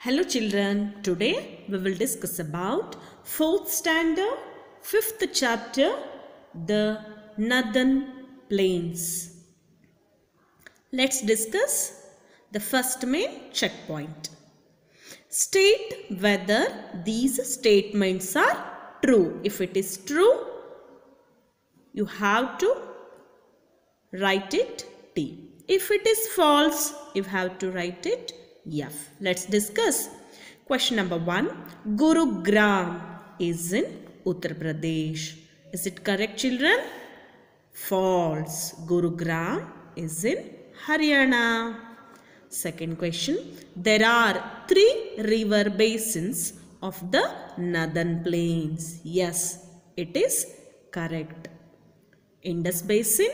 Hello children, today we will discuss about 4th standard, 5th chapter, the Northern Plains. Let's discuss the first main checkpoint. State whether these statements are true. If it is true, you have to write it T. If it is false, you have to write it F. Let's discuss. Question number 1. Gurugram is in Uttar Pradesh. Is it correct, children? False. Gurugram is in Haryana. Second question. There are 3 river basins of the Northern Plains. Yes, it is correct. Indus Basin,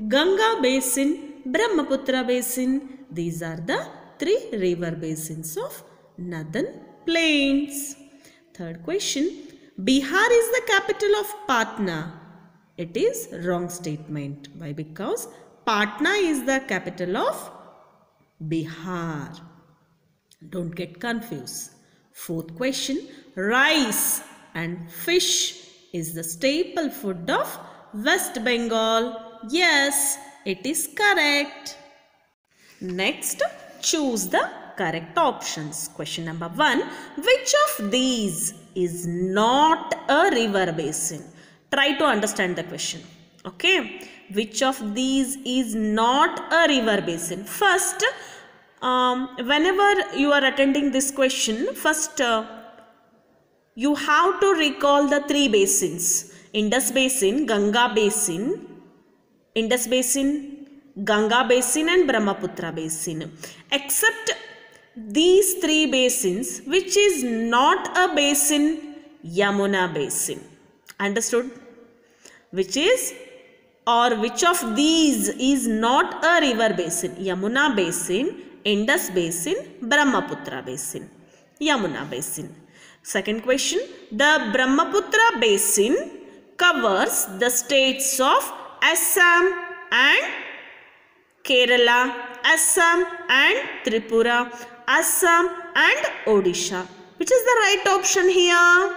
Ganga Basin, Brahmaputra Basin. These are the 3 river basins of Northern Plains. Third question. Bihar is the capital of Patna. It is wrong statement. Why? Because Patna is the capital of Bihar. Don't get confused. Fourth question. Rice and fish is the staple food of West Bengal. Yes, it is correct. Next, choose the correct options. Question number 1. Which of these is not a river basin? Try to understand the question. Okay. Which of these is not a river basin? First, whenever you are attending this question, first you have to recall the 3 basins. Indus Basin, Ganga Basin, Indus Basin, Ganga Basin and Brahmaputra Basin. Except these 3 basins, which is not a basin, Yamuna Basin. Understood? Which is or which of these is not a river basin? Yamuna Basin, Indus Basin, Brahmaputra Basin. Yamuna Basin. Second question. The Brahmaputra Basin covers the states of Assam and Kerala, Assam and Tripura, Assam and Odisha. Which is the right option here?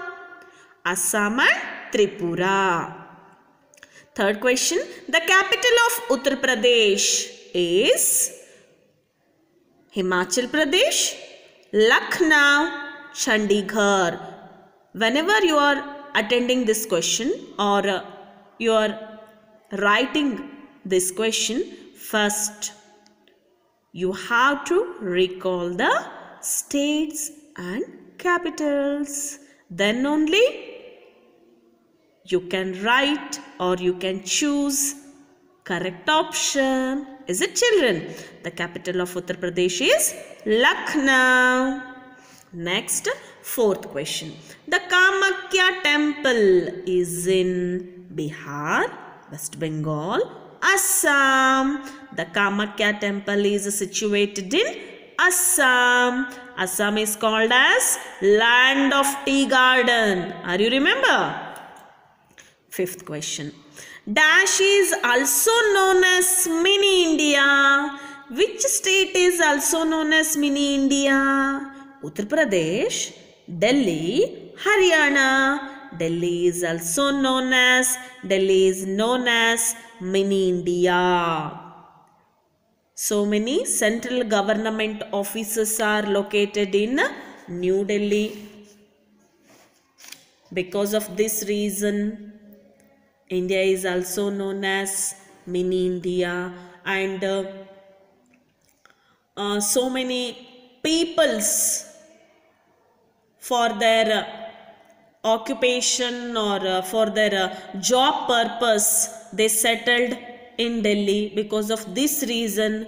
Assam and Tripura. Third question. The capital of Uttar Pradesh is Himachal Pradesh, Lucknow, Chandigarh. Whenever you are attending this question or you are writing this question, first you have to recall the states and capitals. Then only you can write or you can choose correct option. Is it, children? The capital of Uttar Pradesh is Lucknow. Next, fourth question. The Kamakya temple is in Bihar, West Bengal, Assam. The Kamakya temple is situated in Assam. Assam is called as land of tea garden. Are you remember? Fifth question. Dash is also known as Mini India. Which state is also known as Mini India? Uttar Pradesh, Delhi, Haryana. Delhi is also known as Mini India. So many central government offices are located in New Delhi. Because of this reason, India is also known as Mini India, and so many peoples for their occupation or for their job purpose, they settled in Delhi. Because of this reason,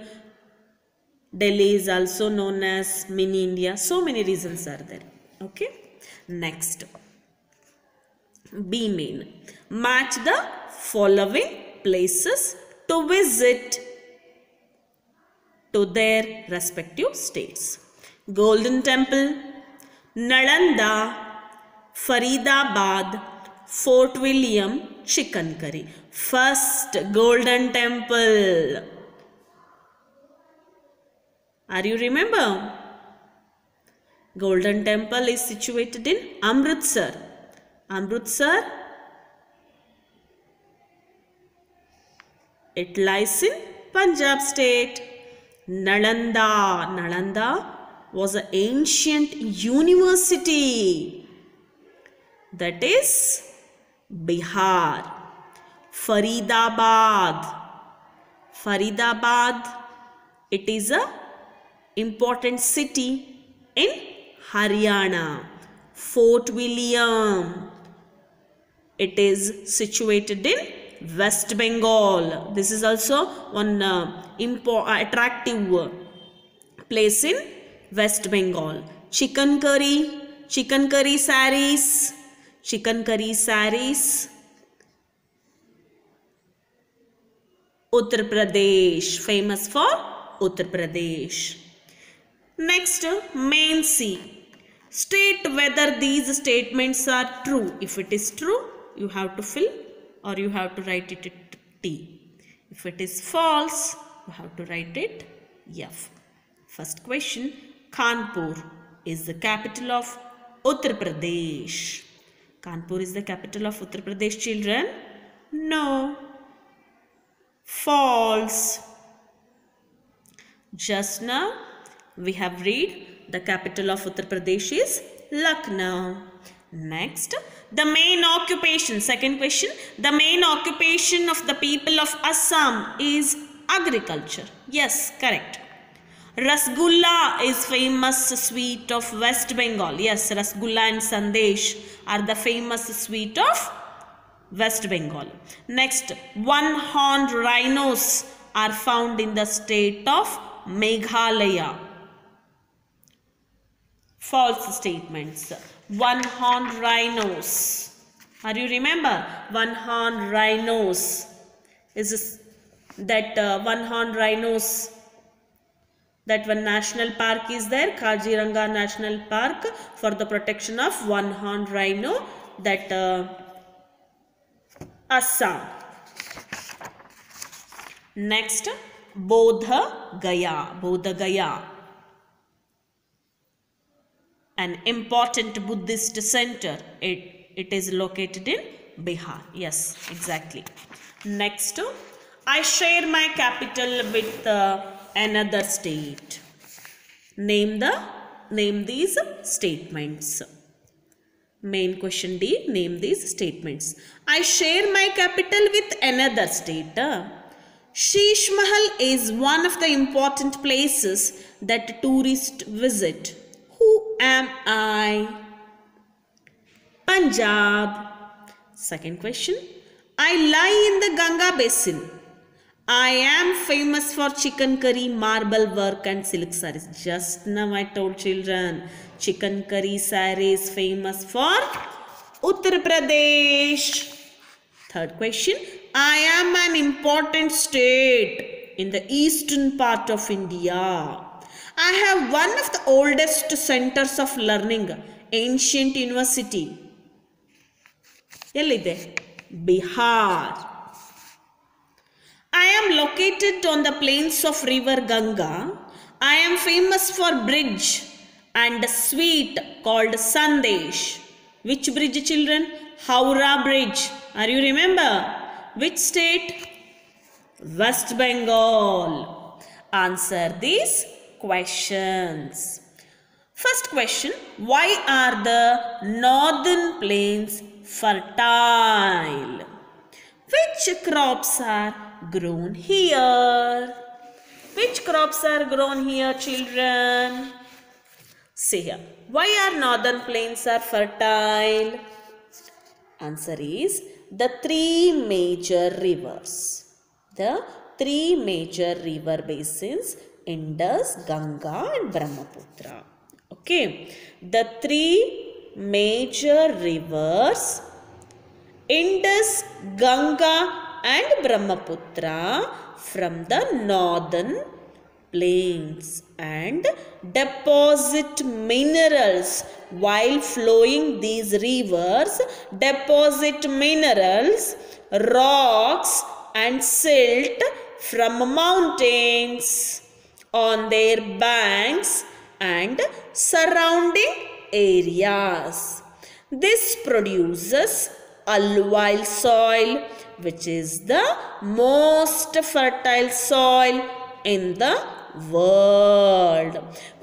Delhi is also known as Mini India. So many reasons are there. Okay. Next, B main. Match the following places to visit to their respective states. Golden Temple, Nalanda, Faridabad, Fort William, Chicken Curry. First, Golden Temple. Are you remember? Golden Temple is situated in Amritsar. Amritsar, it lies in Punjab state. Nalanda. Nalanda was an ancient university. That is Bihar. Faridabad. Faridabad, it is a important city in Haryana. Fort William, it is situated in West Bengal. This is also one attractive place in West Bengal. Chicken curry sarees. Chicken curry sarees. Uttar Pradesh, famous for Uttar Pradesh. Next, main C. State whether these statements are true. If it is true, you have to fill or you have to write it T. If it is false, you have to write it F. First question, Kanpur is the capital of Uttar Pradesh. Kanpur is the capital of Uttar Pradesh, children? No. False. Just now we have read the capital of Uttar Pradesh is Lucknow. Next, the main occupation. Second question, the main occupation of the people of Assam is agriculture. Yes, correct. Rasgulla is famous sweet of West Bengal. Yes, Rasgulla and Sandesh are the famous sweet of West Bengal. Next, one-horned rhinos are found in the state of Meghalaya. False statements. One-horned rhinos. Are you remember? One-horned rhinos. Is that one-horned rhinos? That one national park is there, Kaziranga National Park, for the protection of one-horned rhino. That Assam. Next, Bodh Gaya. Bodh Gaya, an important Buddhist center. It is located in Bihar. Yes, exactly. Next, I share my capital with another state. Name these statements. Main question D, name these statements. I share my capital with another state. Sheesh Mahal is one of the important places that tourists visit. Who am I? Punjab. Second question. I lie in the Ganga basin. I am famous for chicken curry, marble work and silk sarees. Just now I told children, chicken curry sarees famous for Uttar Pradesh. Third question, I am an important state in the eastern part of India. I have one of the oldest centers of learning, ancient university. Yellide, Bihar. I am located on the plains of river Ganga. I am famous for bridge and sweet called Sandesh. Which bridge, children? Howrah Bridge. Are you remember? Which state? West Bengal. Answer these questions. First question, why are the northern plains fertile? Which crops are grown here? Which crops are grown here, children? See here. Why are northern plains are fertile? Answer is the three major rivers. The three major river basins, Indus, Ganga and Brahmaputra. Okay. The three major rivers, Indus, Ganga and Brahmaputra, from the northern plains and deposit minerals while flowing. These rivers deposit minerals, rocks and silt from mountains on their banks and surrounding areas. This produces alluvial soil, which is the most fertile soil in the world.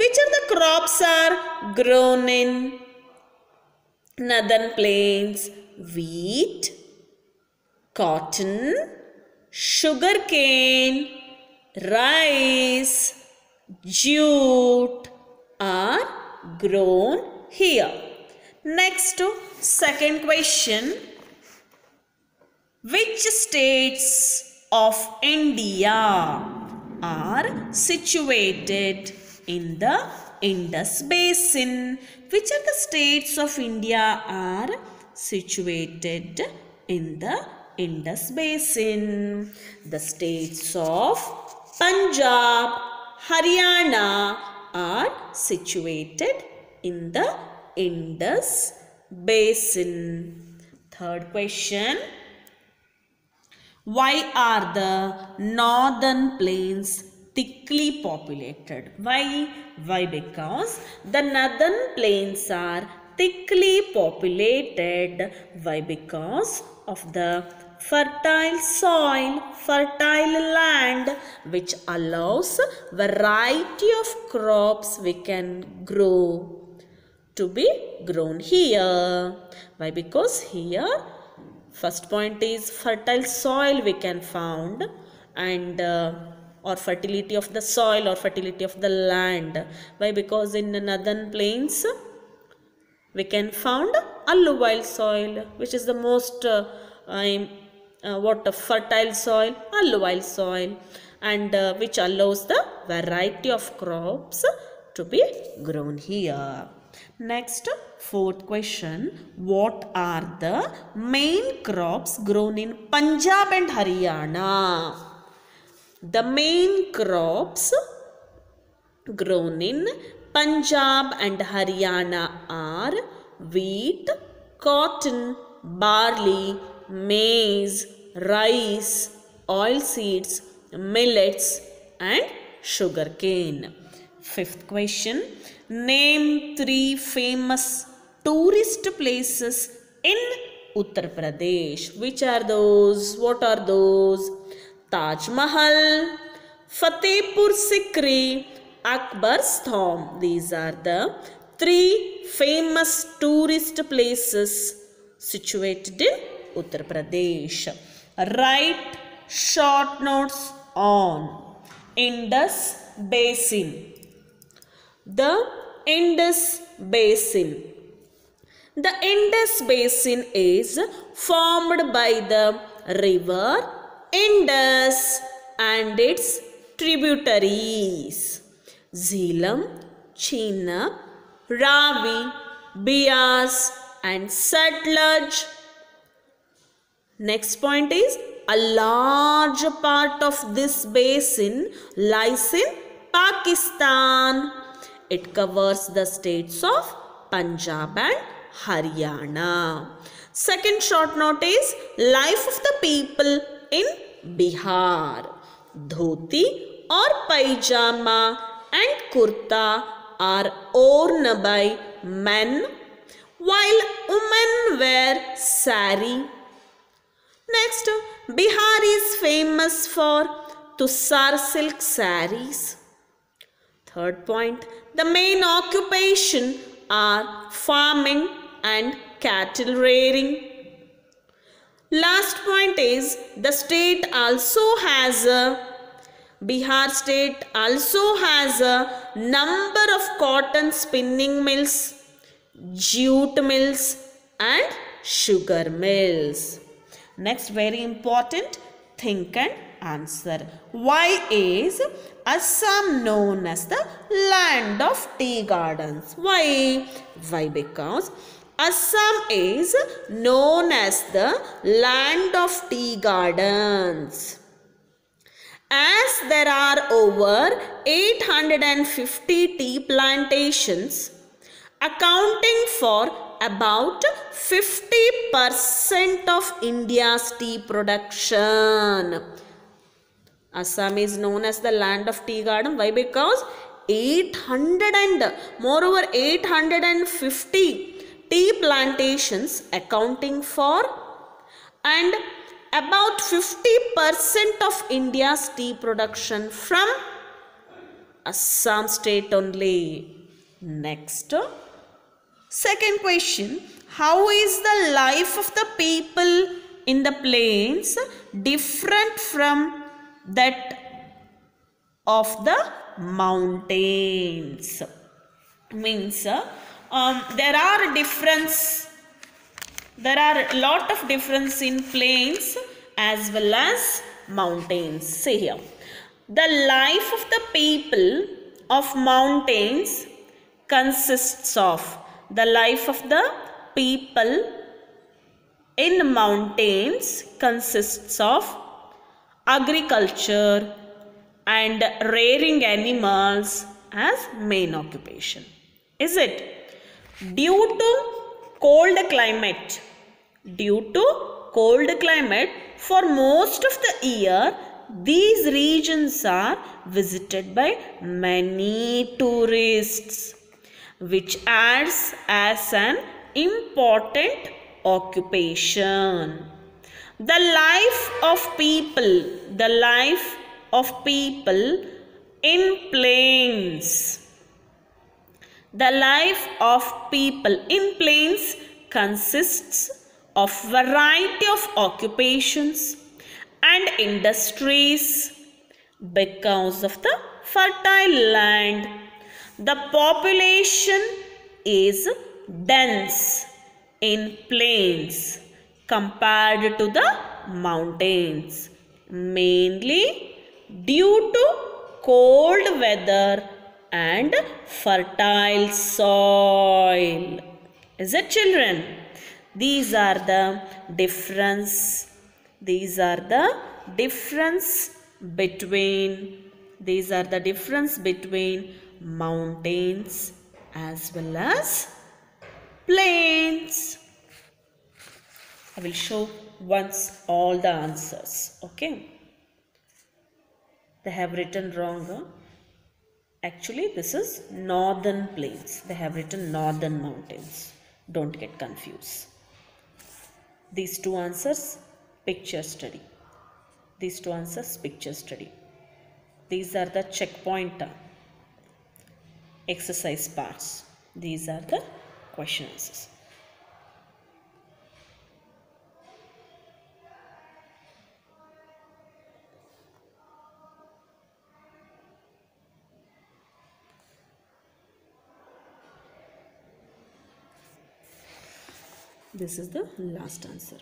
Which of the crops are grown in northern plains? Wheat, cotton, sugarcane, rice, jute are grown here. Next, second question. Which states of India are situated in the Indus Basin? Which of the states of India are situated in the Indus Basin? The states of Punjab, Haryana are situated in the Indus Basin. Third question. Why are the northern plains thickly populated? Why? Because the northern plains are thickly populated. Why? Because of the fertile soil, fertile land, which allows variety of crops we can grow to be grown here. Why? Because here first point is fertile soil we can found, and or fertility of the soil or fertility of the land. Why? Because in the northern plains we can found alluvial soil, which is the most fertile soil, alluvial soil, and which allows the variety of crops to be grown here. Next, fourth question. What are the main crops grown in Punjab and Haryana? The main crops grown in Punjab and Haryana are wheat, cotton, barley, maize, rice, oilseeds, millets and sugarcane. Fifth question. Name 3 famous tourist places in Uttar Pradesh. Which are those? What are those? Taj Mahal, Fatehpur Sikri, Akbar's Tomb. These are the 3 famous tourist places situated in Uttar Pradesh. Write short notes on Indus Basin. The Indus Basin. The Indus Basin is formed by the river Indus and its tributaries Jhelum, Chenab, Ravi, Beas and Satluj. Next point is a large part of this basin lies in Pakistan. It covers the states of Punjab and Haryana. Second short note is life of the people in Bihar. Dhoti or pajama and kurta are worn by men, while women wear sari. Next, Bihar is famous for Tussar silk saris. Third point, the main occupation are farming and cattle rearing. Last point is the state also has Bihar state also has a number of cotton spinning mills, jute mills and sugar mills. Next, very important, think and answer. Why is Assam known as the land of tea gardens? Why? Why? Because Assam is known as the land of tea gardens. As there are over 850 tea plantations, accounting for about 50% of India's tea production. Assam is known as the land of tea garden. Why? Because 800 and moreover 850 tea plantations accounting for and about 50% of India's tea production from Assam state only. Next, second question, how is the life of the people in the plains different from that of the mountains? Means there are a lot of difference in plains as well as mountains. See here, the life of the people of mountains consists of, the life of the people in mountains consists of agriculture and rearing animals as main occupation. Is it? Due to cold climate, for most of the year, these regions are visited by many tourists, which adds as an important occupation. The life of people in plains. The life of people in plains consists of variety of occupations and industries because of the fertile land. The population is dense in plains compared to the mountains, mainly due to cold weather and fertile soil. Is it, children? These are the difference between mountains as well as plains. I will show once all the answers. Okay. They have written wrong. Huh? Actually, this is northern plains. They have written northern mountains. Don't get confused. These two answers, picture study. These are the checkpoint exercise parts. These are the question answers. This is the last answer.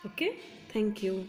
Okay, thank you.